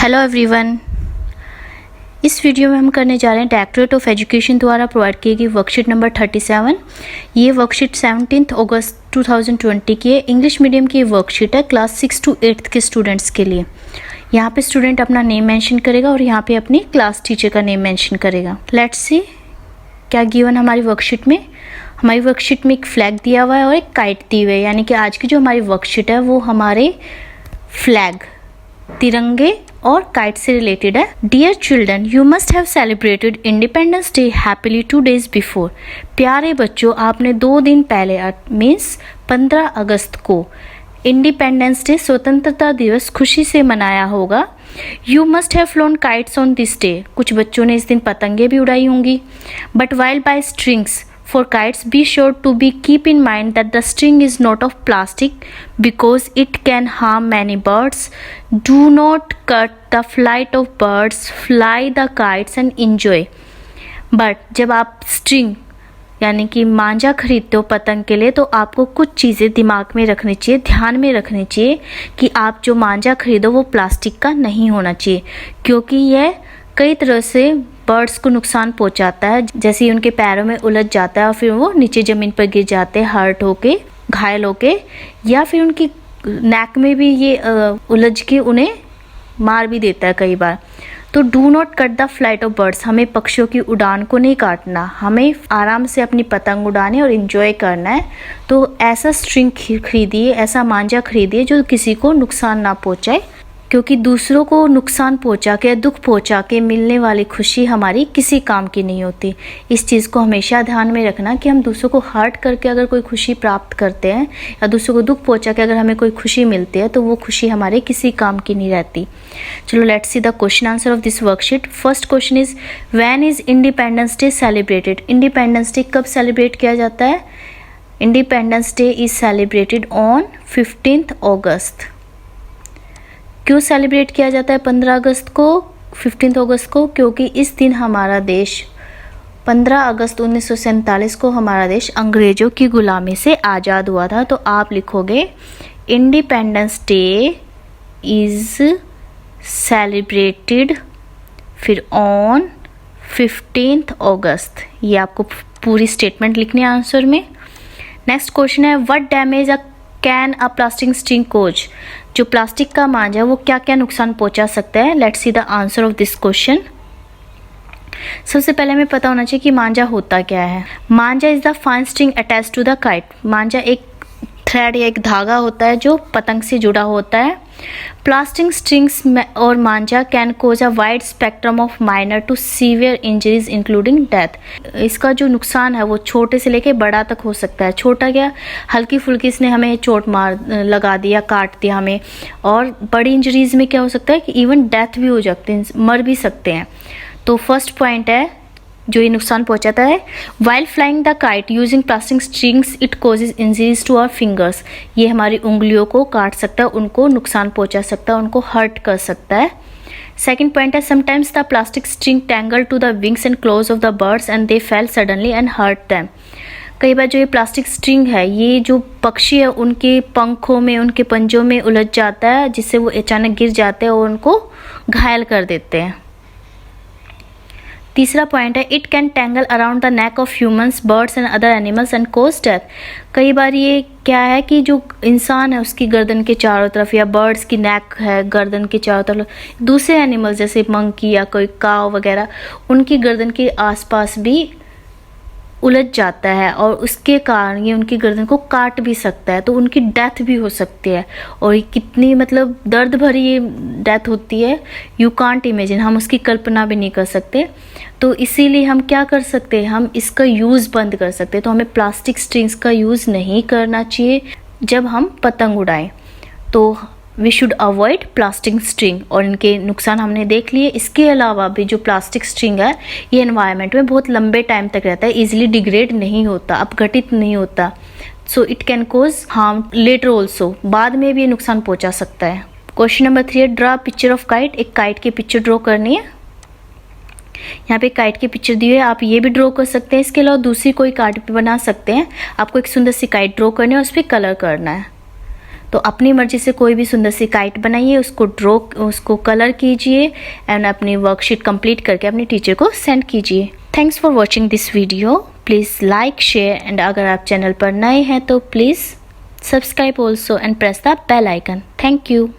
Hello everyone. इस video में हम करने जा रहे हैं डायरेक्टरेट ऑफ एजुकेशन द्वारा प्रोवाइड की गई वर्कशीट नंबर 37। ये वर्कशीट 17 अगस्त 2020 की है। इंग्लिश मीडियम की वर्कशीट है क्लास 6 to 8 के स्टूडेंट्स के लिए। यहाँ पे स्टूडेंट अपना नेम मेंशन करेगा और यहाँ पे अपनी क्लास टीचर का नेम मेंशन करेगा। लेट्स सी क्या गिवन हमारी वर्कशीट में। हमारी वर्कशीट में एक फ्लैग दिया हुआ है और एक काइट दी हुई है, यानी कि आज की जो हमारी वर्कशीट है वो हमारे फ्लैग, तिरंगे और काइट से रिलेटेड है। Dear children, you must have celebrated Independence Day happily 2 days before. प्यारे बच्चों, आपने 2 दिन पहले मीन्स 15 अगस्त को इंडिपेंडेंस डे, स्वतंत्रता दिवस खुशी से मनाया होगा। You must have flown kites on this day. कुछ बच्चों ने इस दिन पतंगे भी उड़ाई होंगी। But while buy strings for kites, be sure to keep in mind that the string is not of plastic because it can harm many birds. Do not cut the flight of birds. Fly the kites and enjoy. But जब आप string यानी कि मांझा खरीदते हो पतंग के लिए, तो आपको कुछ चीज़ें दिमाग में रखनी चाहिए, ध्यान में रखनी चाहिए कि आप जो मांझा खरीदो वो प्लास्टिक का नहीं होना चाहिए, क्योंकि यह कई तरह से बर्ड्स को नुकसान पहुंचाता है। जैसे ही उनके पैरों में उलझ जाता है और फिर वो नीचे ज़मीन पर गिर जाते हैं हर्ट होके, घायल होके, या फिर उनकी नेक में भी ये उलझ के उन्हें मार भी देता है कई बार। तो do not cut the flight of birds. हमें पक्षियों की उड़ान को नहीं काटना, हमें आराम से अपनी पतंग उड़ाने और इन्जॉय करना है। तो ऐसा स्ट्रिंग खरीदिए, ऐसा मांझा खरीदिए जो किसी को नुकसान ना पहुंचाए, क्योंकि दूसरों को नुकसान पहुंचा के, दुख पहुंचा के मिलने वाली खुशी हमारी किसी काम की नहीं होती। इस चीज़ को हमेशा ध्यान में रखना कि हम दूसरों को हर्ट करके अगर कोई खुशी प्राप्त करते हैं या दूसरों को दुख पहुंचा के अगर हमें कोई खुशी मिलती है तो वो खुशी हमारे किसी काम की नहीं रहती। चलो let's see the question answer of this worksheet. First question is when is independence day celebrated. Independence day कब सेलिब्रेट किया जाता है? Independence day is celebrated on 15 अगस्त। क्यों सेलिब्रेट किया जाता है 15 अगस्त को, 15 अगस्त को? क्योंकि इस दिन हमारा देश 15 अगस्त 1947 को हमारा देश अंग्रेज़ों की गुलामी से आज़ाद हुआ था। तो आप लिखोगे इंडिपेंडेंस डे इज़ सेलिब्रेटेड फिर ऑन 15 अगस्त। ये आपको पूरी स्टेटमेंट लिखनी है आंसर में। नेक्स्ट क्वेश्चन है what damage can a plastic string cause. जो प्लास्टिक का मांझा है वो क्या क्या नुकसान पहुंचा सकता है? Let's see the answer of this question. सबसे पहले हमें पता होना चाहिए कि मांझा होता क्या है। Manjha is the fine string attached to the kite. मांझा एक थ्रेड या एक धागा होता है जो पतंग से जुड़ा होता है। प्लास्टिक स्ट्रिंग्स और manjha can cause a wide spectrum of minor to severe injuries including death. इसका जो नुकसान है वो छोटे से लेके बड़ा तक हो सकता है। छोटा क्या, हल्की फुल्की इसने हमें चोट मार लगा दिया, काट दिया हमें, और बड़ी इंजरीज में क्या हो सकता है कि इवन डेथ भी हो सकते हैं, मर भी सकते हैं। तो फर्स्ट पॉइंट है जो ये नुकसान पहुंचाता है। While flying the kite using plastic strings it causes injuries to our fingers. ये हमारी उंगलियों को काट सकता है, उनको नुकसान पहुंचा सकता है, उनको हर्ट कर सकता है। सेकेंड पॉइंट है sometimes the plastic string tangle to the wings and claws of the birds and they fell suddenly and hurt them. कई बार जो ये प्लास्टिक स्ट्रिंग है, ये जो पक्षी है उनके पंखों में, उनके पंजों में उलझ जाता है, जिससे वो अचानक गिर जाते हैं और उनको घायल कर देते हैं। तीसरा पॉइंट है it can tangle around the neck of humans, birds and other animals and cause death. कई बार ये क्या है कि जो इंसान है उसकी गर्दन के चारों तरफ, या बर्ड्स की नेक है गर्दन के चारों तरफ, दूसरे एनिमल्स जैसे मंकी या कोई काव वगैरह, उनकी गर्दन के आसपास भी उलझ जाता है और उसके कारण ये उनकी गर्दन को काट भी सकता है, तो उनकी डेथ भी हो सकती है। और ये कितनी मतलब दर्द भरी ये डेथ होती है, यू कांट इमेजिन, हम उसकी कल्पना भी नहीं कर सकते। तो इसीलिए हम क्या कर सकते हैं, हम इसका यूज़ बंद कर सकते हैं। तो हमें प्लास्टिक स्ट्रिंग्स का यूज़ नहीं करना चाहिए जब हम पतंग उड़ाएं। तो we should avoid plastic string, और इनके नुकसान हमने देख लिए। इसके अलावा भी जो प्लास्टिक स्ट्रिंग है ये एनवायरनमेंट में बहुत लंबे टाइम तक रहता है, इजीली डिग्रेड नहीं होता, अपघटित नहीं होता। So it can cause harm later also, बाद में भी ये नुकसान पहुंचा सकता है। क्वेश्चन नंबर 3 है ड्रा पिक्चर ऑफ काइट। एक काइट की पिक्चर ड्रॉ करनी है। यहाँ पे काइट की पिक्चर दी हुई है, आप ये भी ड्रॉ कर सकते हैं। इसके अलावा दूसरी कोई कार्ड भी बना सकते हैं। आपको एक सुंदर सी काइट ड्रॉ करनी है और उस पर कलर करना है। तो अपनी मर्जी से कोई भी सुंदर सी काइट बनाइए, उसको कलर कीजिए एंड अपनी वर्कशीट कंप्लीट करके अपने टीचर को सेंड कीजिए। Thanks for watching this video. Please like, share and अगर आप चैनल पर नए हैं तो please subscribe also and press the bell icon. Thank you.